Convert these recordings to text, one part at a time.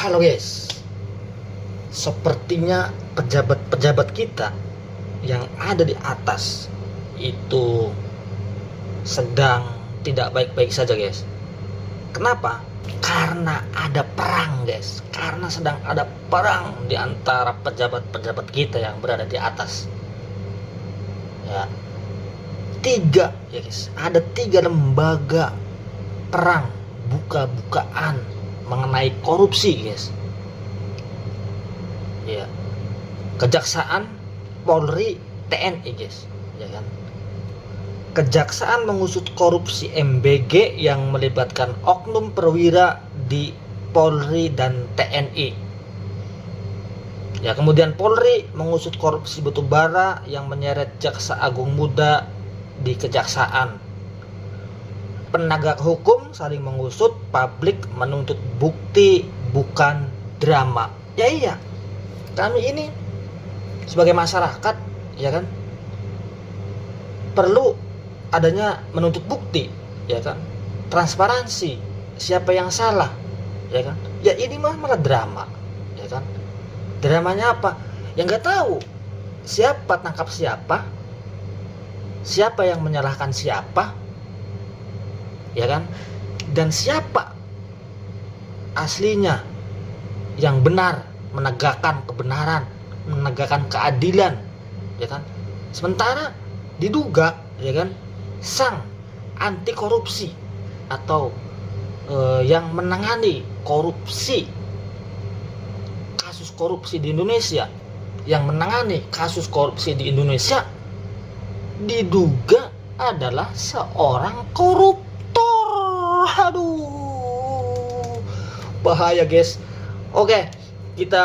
Halo guys, sepertinya pejabat-pejabat kita yang ada di atas itu sedang tidak baik-baik saja guys. Kenapa? Karena ada perang guys. Karena sedang ada perang di antara pejabat-pejabat kita yang berada di atas. Ya, tiga ya guys. Ada 3 lembaga perang buka-bukaan mengenai korupsi guys. Ya, Kejaksaan, Polri, TNI guys, ya kan. Kejaksaan mengusut korupsi MBG yang melibatkan oknum perwira di Polri dan TNI. Ya, kemudian Polri mengusut korupsi batubara yang menyeret Jaksa Agung Muda di Kejaksaan. Penegak hukum saling mengusut, publik menuntut bukti bukan drama. Ya iya, kami ini sebagai masyarakat ya kan perlu adanya menuntut bukti, ya kan, transparansi, siapa yang salah, ya kan. Ya ini malah drama, ya kan. Dramanya apa? Ya nggak tahu siapa tangkap siapa, siapa yang menyalahkan siapa, ya kan, dan siapa aslinya yang benar menegakkan kebenaran, menegakkan keadilan, ya kan. Sementara diduga, ya kan, sang anti korupsi atau yang menangani korupsi, kasus korupsi di Indonesia, yang menangani kasus korupsi di Indonesia diduga adalah seorang koruptor. Aduh, bahaya guys. Oke, kita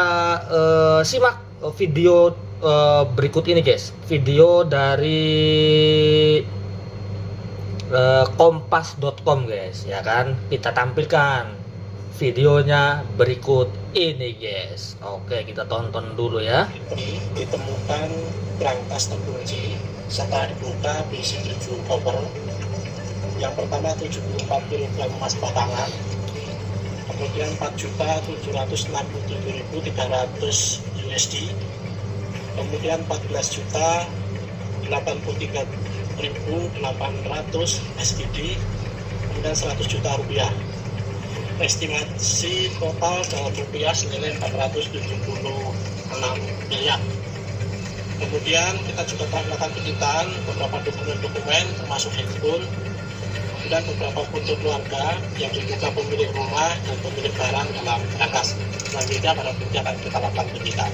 simak video berikut ini guys. Video dari kompas.com guys, ya kan. Kita tampilkan videonya berikut ini guys. Oke, kita tonton dulu ya. Ditemukan brankas terkunci setelah dibuka berisi 7 koper. Yang pertama 74 kg emas batangan, kemudian 4.767.300 USD, kemudian 14.083.800 SGD, kemudian 100 juta rupiah. Estimasi total dalam rupiah senilai 476 miliar. Kemudian kita juga telah melakukan penyitaan beberapa dokumen termasuk handphone dan beberapa foto keluarga yang diduga pemilik rumah dan pemilik barang dalam brankas. Selanjutnya pada bukti akan kita lakukan penyitaan.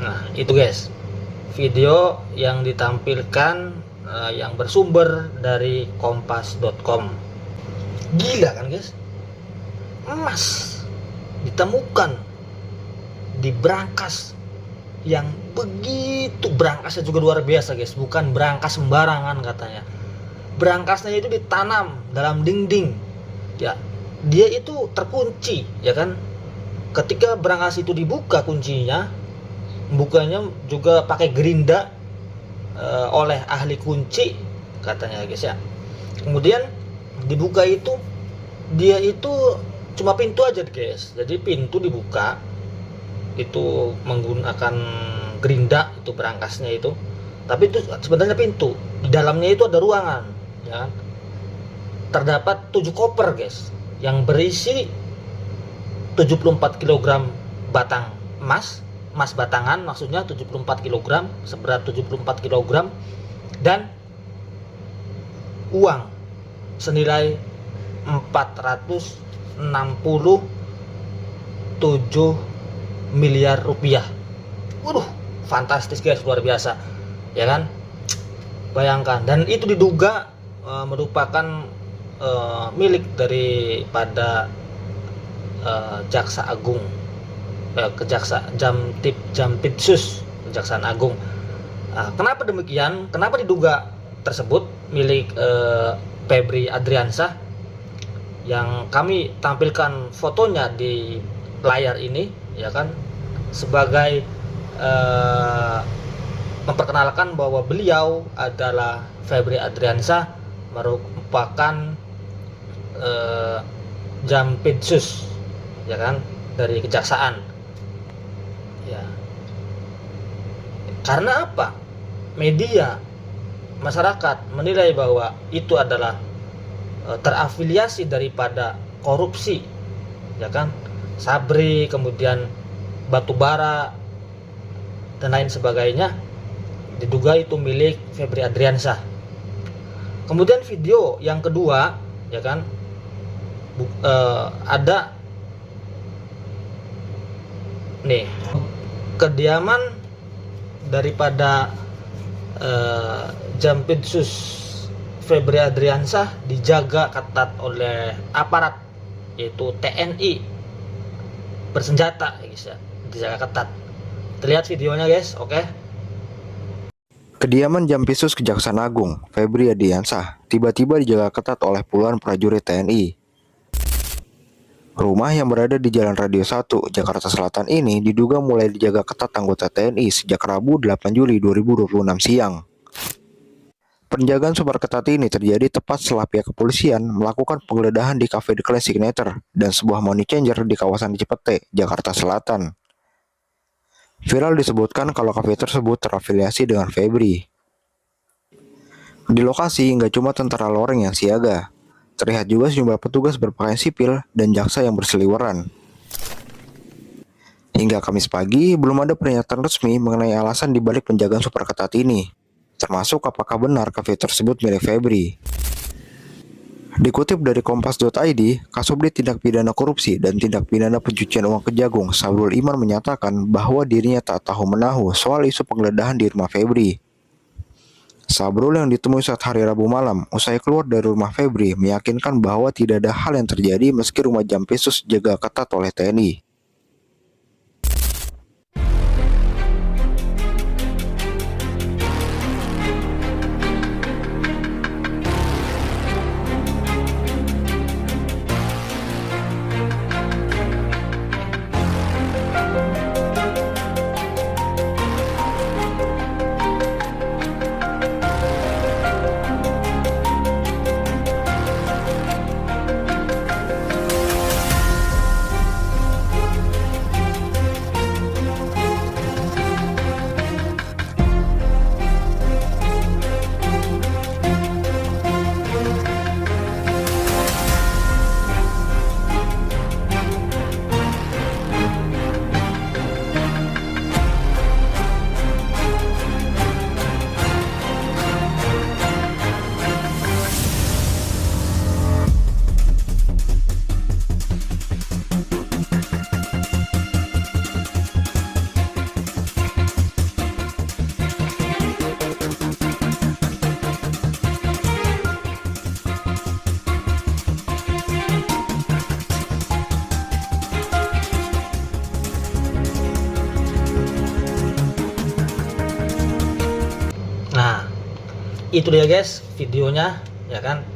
Nah itu guys, video yang ditampilkan yang bersumber dari kompas.com. Gila kan guys, emas ditemukan di brankas yang begitu, brankasnya juga luar biasa guys, bukan brankas sembarangan katanya. Brankasnya itu ditanam dalam dinding, ya, dia itu terkunci, ya kan. Ketika brankas itu dibuka kuncinya, bukanya juga pakai gerinda oleh ahli kunci katanya guys ya. Kemudian dibuka itu, dia itu cuma pintu aja guys, jadi pintu dibuka itu menggunakan gerinda, itu brankasnya itu, tapi itu sebenarnya pintu, di dalamnya itu ada ruangan, ya. Terdapat 7 koper guys yang berisi 74 kg batang emas batangan, maksudnya 74 kg, seberat 74 kg, dan uang senilai 467 miliar rupiah. Waduh, fantastis guys, luar biasa, ya kan. Bayangkan, dan itu diduga merupakan milik daripada Jaksa Agung, Jampitsus Kejaksaan Agung. Kenapa demikian? Kenapa diduga tersebut milik Febri Adriansyah? Yang kami tampilkan fotonya di layar ini, ya kan, sebagai memperkenalkan bahwa beliau adalah Febri Adriansyah, merupakan jampitsus, ya kan, dari kejaksaan. Ya. Karena apa? Media, masyarakat menilai bahwa itu adalah terafiliasi daripada korupsi, ya kan, Sabri, kemudian batubara dan lain sebagainya, diduga itu milik Febri Adriansyah. Kemudian video yang kedua, ya kan, ada nih kediaman daripada Jampitsus Febri Adriansyah dijaga ketat oleh aparat, yaitu TNI bersenjata, guys ya, dijaga ketat. Terlihat videonya, guys. Oke. Kediaman Jampitsus Kejaksaan Agung Febri Adriansyah tiba-tiba dijaga ketat oleh puluhan prajurit TNI. Rumah yang berada di Jalan Radio 1, Jakarta Selatan ini diduga mulai dijaga ketat anggota TNI sejak Rabu 8 Juli 2026 siang. Penjagaan super ketat ini terjadi tepat setelah pihak kepolisian melakukan penggeledahan di Cafe The Clan Signature dan sebuah money changer di kawasan Cipete, Jakarta Selatan. Viral disebutkan kalau kafe tersebut terafiliasi dengan Febri. Di lokasi nggak cuma tentara loreng yang siaga, terlihat juga sejumlah petugas berpakaian sipil dan jaksa yang berseliweran. Hingga Kamis pagi, belum ada pernyataan resmi mengenai alasan dibalik penjagaan super ketat ini, termasuk apakah benar kafe tersebut milik Febri. Dikutip dari Kompas.id, Kasubdit Tindak Pidana Korupsi dan Tindak Pidana Pencucian Uang Kejagung, Sabrul Iman menyatakan bahwa dirinya tak tahu-menahu soal isu penggeledahan di rumah Febri. Sabrul yang ditemui saat hari Rabu malam usai keluar dari rumah Febri meyakinkan bahwa tidak ada hal yang terjadi meski rumah Jampitsus dijaga ketat oleh TNI. Itu dia, guys, videonya, ya kan,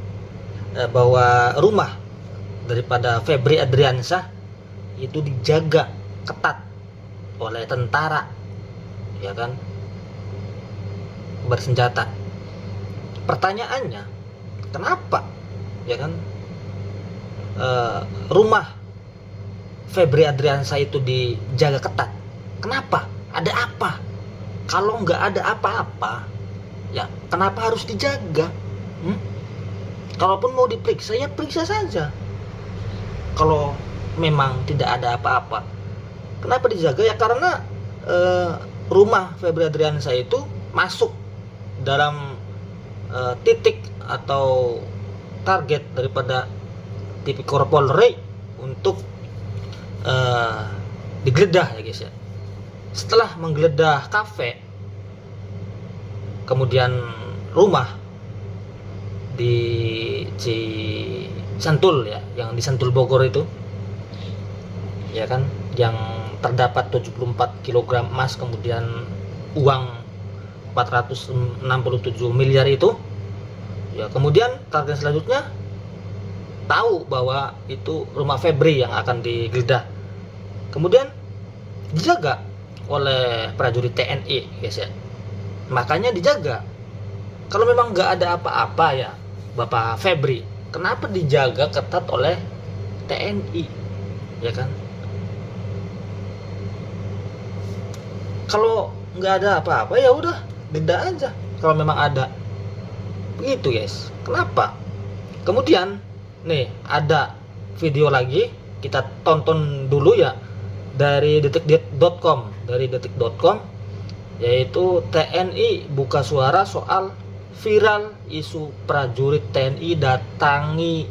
bahwa rumah daripada Febri Adriansyah itu dijaga ketat oleh tentara, ya kan, bersenjata. Pertanyaannya, kenapa, ya kan, rumah Febri Adriansyah itu dijaga ketat? Kenapa? Ada apa? Kalau nggak ada apa-apa, ya kenapa harus dijaga? Kalaupun mau diperiksa, ya periksa saja. Kalau memang tidak ada apa-apa, kenapa dijaga? Ya karena rumah Febri Adriansyah itu masuk dalam titik atau target daripada Tipikor Polri untuk digeledah, ya guys ya. Setelah menggeledah kafe, kemudian rumah di Cisantul, ya, yang di Sentul Bogor itu, ya kan, yang terdapat 74 kg emas, kemudian uang 467 miliar itu, ya, kemudian target selanjutnya tahu bahwa itu rumah Febri yang akan digeledah, kemudian dijaga oleh prajurit TNI, guys ya. Makanya dijaga. Kalau memang nggak ada apa-apa, ya Bapak Febri, kenapa dijaga ketat oleh TNI, ya kan? Kalau nggak ada apa-apa ya udah denda aja kalau memang ada, begitu guys. Kenapa? Kemudian nih ada video lagi, kita tonton dulu ya, dari detik.com, yaitu TNI buka suara soal viral isu prajurit TNI datangi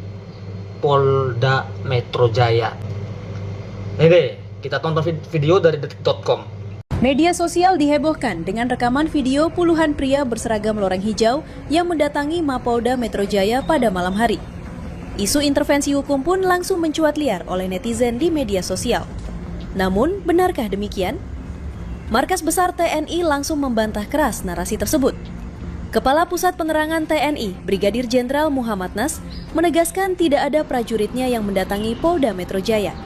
Polda Metro Jaya. Nih deh, kita tonton video dari detik.com. Media sosial dihebohkan dengan rekaman video puluhan pria berseragam loreng hijau yang mendatangi Mapolda Metro Jaya pada malam hari. Isu intervensi hukum pun langsung mencuat liar oleh netizen di media sosial. Namun, benarkah demikian? Markas Besar TNI langsung membantah keras narasi tersebut. Kepala Pusat Penerangan TNI, Brigadir Jenderal Muhammad Nas, menegaskan tidak ada prajuritnya yang mendatangi Polda Metro Jaya.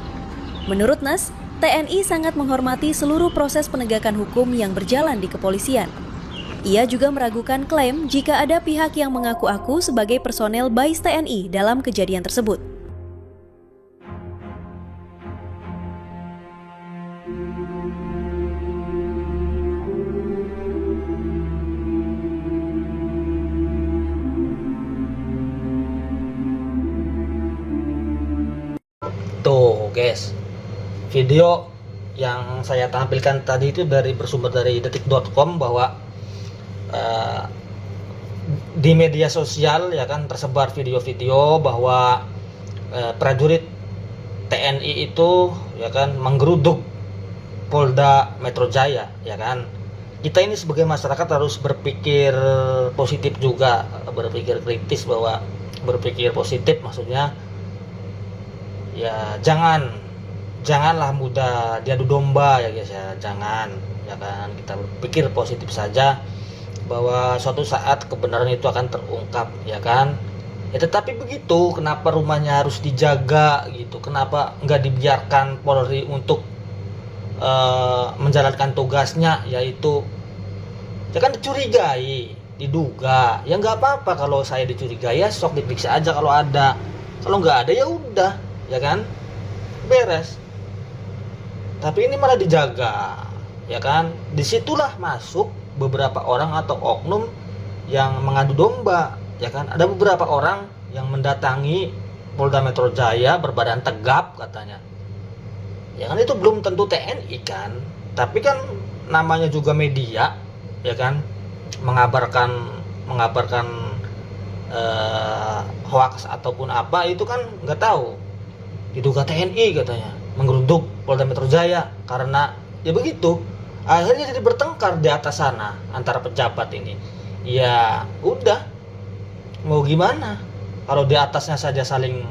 Menurut Nas, TNI sangat menghormati seluruh proses penegakan hukum yang berjalan di kepolisian. Ia juga meragukan klaim jika ada pihak yang mengaku-aku sebagai personel BAIS TNI dalam kejadian tersebut. Tuh guys, video yang saya tampilkan tadi itu bersumber dari detik.com, bahwa di media sosial ya kan tersebar video-video bahwa prajurit TNI itu ya kan menggeruduk Polda Metro Jaya, ya kan. Kita ini sebagai masyarakat harus berpikir positif juga, berpikir kritis, bahwa berpikir positif maksudnya ya janganlah mudah diadu domba ya guys ya, jangan, ya kan. Kita berpikir positif saja bahwa suatu saat kebenaran itu akan terungkap, ya kan. Ya tetapi begitu, kenapa rumahnya harus dijaga gitu, kenapa nggak dibiarkan Polri untuk menjalankan tugasnya, yaitu ya kan dicurigai, diduga, ya nggak apa-apa kalau saya dicurigai, ya sok diperiksa aja kalau ada, kalau nggak ada ya udah, ya kan, beres. Tapi ini malah dijaga, ya kan. Disitulah masuk beberapa orang atau oknum yang mengadu domba, ya kan. Ada beberapa orang yang mendatangi Polda Metro Jaya berbadan tegap katanya, ya kan. Itu belum tentu TNI kan, tapi kan namanya juga media, ya kan, mengabarkan hoax ataupun apa itu kan nggak tahu. Diduga TNI katanya menggeruduk Polda Metro Jaya karena ya begitu. Akhirnya jadi bertengkar di atas sana antara pejabat ini. Ya udah, mau gimana kalau di atasnya saja saling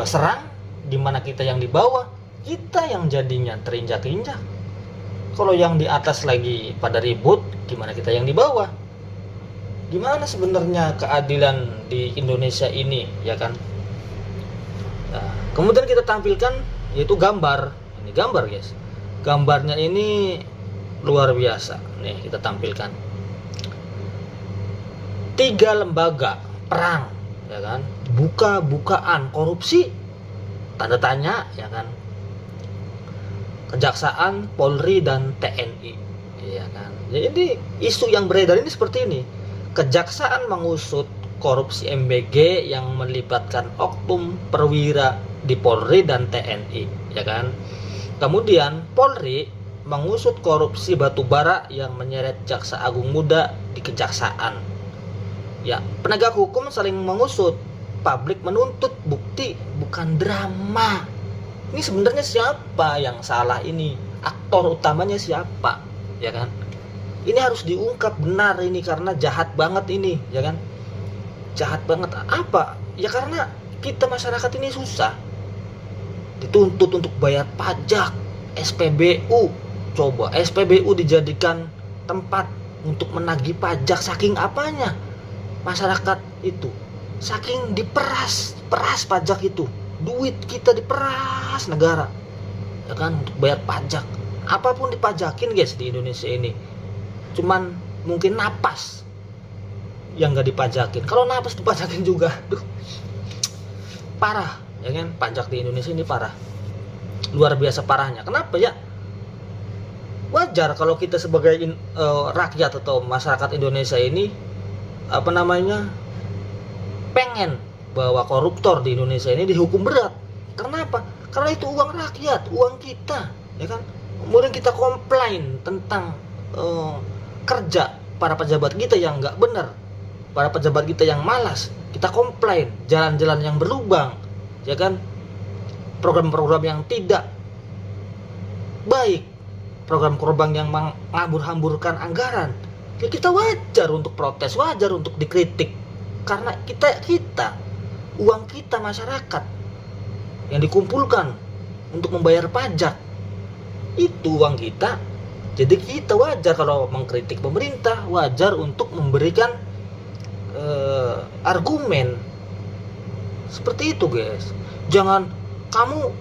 serang, dimana kita yang di bawah, kita yang jadinya terinjak-injak. Kalau yang di atas lagi pada ribut, gimana kita yang di bawah? Gimana sebenarnya keadilan di Indonesia ini, ya kan? Nah, kemudian kita tampilkan yaitu gambar. Ini gambar guys, gambarnya ini luar biasa. Nih kita tampilkan 3 lembaga perang, ya kan, buka-bukaan korupsi, tanda tanya, ya kan. Kejaksaan, Polri, dan TNI, ya kan. Jadi isu yang beredar ini seperti ini. Kejaksaan mengusut korupsi MBG yang melibatkan oknum perwira di Polri dan TNI, ya kan. Kemudian Polri mengusut korupsi batubara yang menyeret Jaksa Agung Muda di Kejaksaan. Ya, penegak hukum saling mengusut, publik menuntut bukti, bukan drama. Ini sebenarnya siapa yang salah ini? Aktor utamanya siapa? Ya kan? Ini harus diungkap benar ini, karena jahat banget ini, ya kan? Jahat banget. Apa? Ya karena kita masyarakat ini susah. Dituntut untuk bayar pajak, SPBU. Coba SPBU dijadikan tempat untuk menagih pajak, saking apanya? Masyarakat itu saking diperas pajak itu. Duit kita diperas negara, ya kan, untuk bayar pajak. Apapun dipajakin guys di Indonesia ini. Cuman mungkin napas yang nggak dipajakin. Kalau napas dipajakin juga, duh, parah ya kan. Pajak di Indonesia ini parah, luar biasa parahnya. Kenapa ya? Wajar kalau kita sebagai rakyat atau masyarakat Indonesia ini pengen bahwa koruptor di Indonesia ini dihukum berat. Kenapa? Karena itu uang rakyat, uang kita, ya kan. Kemudian kita komplain tentang kerja para pejabat kita yang nggak benar, para pejabat kita yang malas. Kita komplain jalan-jalan yang berlubang, ya kan. Program-program yang tidak baik, program-program yang mengambur-hamburkan anggaran. Ya kita wajar untuk protes, wajar untuk dikritik. Karena kita uang kita masyarakat yang dikumpulkan untuk membayar pajak, itu uang kita. Jadi kita wajar kalau mengkritik pemerintah, wajar untuk memberikan argumen seperti itu, guys. Jangan kamu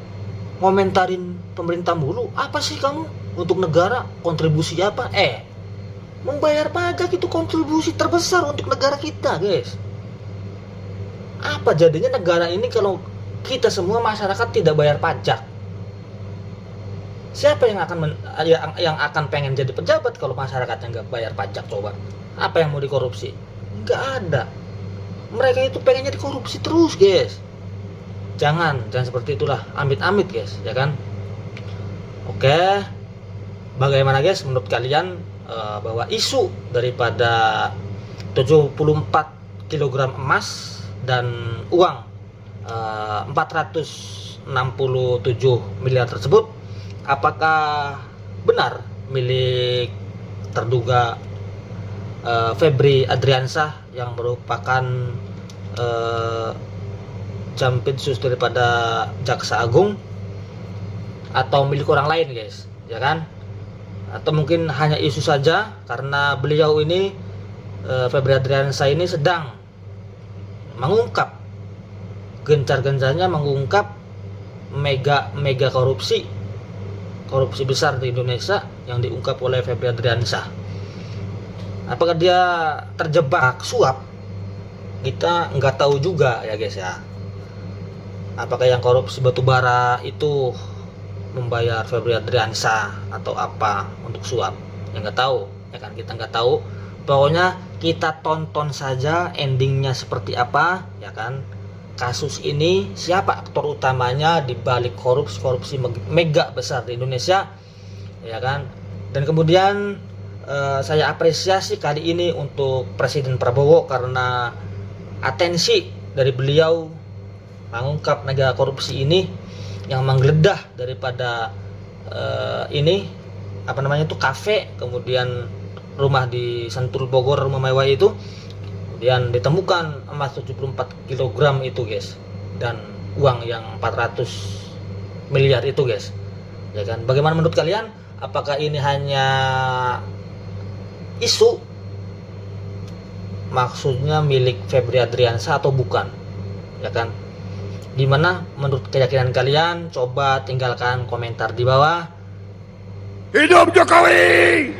komentarin pemerintah mulu. Apa sih kamu untuk negara kontribusi apa? Membayar pajak itu kontribusi terbesar untuk negara kita, guys. Apa jadinya negara ini kalau kita semua masyarakat tidak bayar pajak? Siapa yang akan pengen jadi pejabat kalau masyarakatnya nggak bayar pajak? Coba, apa yang mau dikorupsi? Nggak ada. Mereka itu pengennya dikorupsi terus, guys. Jangan seperti itulah, amit-amit, guys, ya kan. Oke, bagaimana, guys, menurut kalian bahwa isu daripada 74 kg emas dan uang 467 miliar tersebut apakah benar milik terduga Febri Adriansyah yang merupakan jampitsus daripada Jaksa Agung, atau milik orang lain, guys, ya kan? Atau mungkin hanya isu saja karena beliau ini Febri Adriansyah ini sedang mengungkap, gencar-gencarnya mengungkap mega korupsi besar di Indonesia yang diungkap oleh Febri Adriansyah. Apakah dia terjebak suap? Kita nggak tahu juga ya, guys, ya. Apakah yang korupsi batubara itu membayar Febri Adriansyah atau apa untuk suap? Ya nggak tahu, ya kan, kita nggak tahu. Pokoknya kita tonton saja endingnya seperti apa, ya kan. Kasus ini siapa aktor utamanya di balik korupsi mega besar di Indonesia, ya kan. Dan kemudian saya apresiasi kali ini untuk Presiden Prabowo karena atensi dari beliau mengungkap mega korupsi ini yang menggeledah daripada kafe, kemudian rumah di Sentul Bogor, rumah mewah itu, kemudian ditemukan emas 74 kg itu, guys, dan uang yang 400 miliar itu, guys, ya kan. Bagaimana menurut kalian? Apakah ini hanya isu, maksudnya milik Febri Adriansyah atau bukan, ya kan? Gimana menurut keyakinan kalian? Coba tinggalkan komentar di bawah. Hidup Jokowi!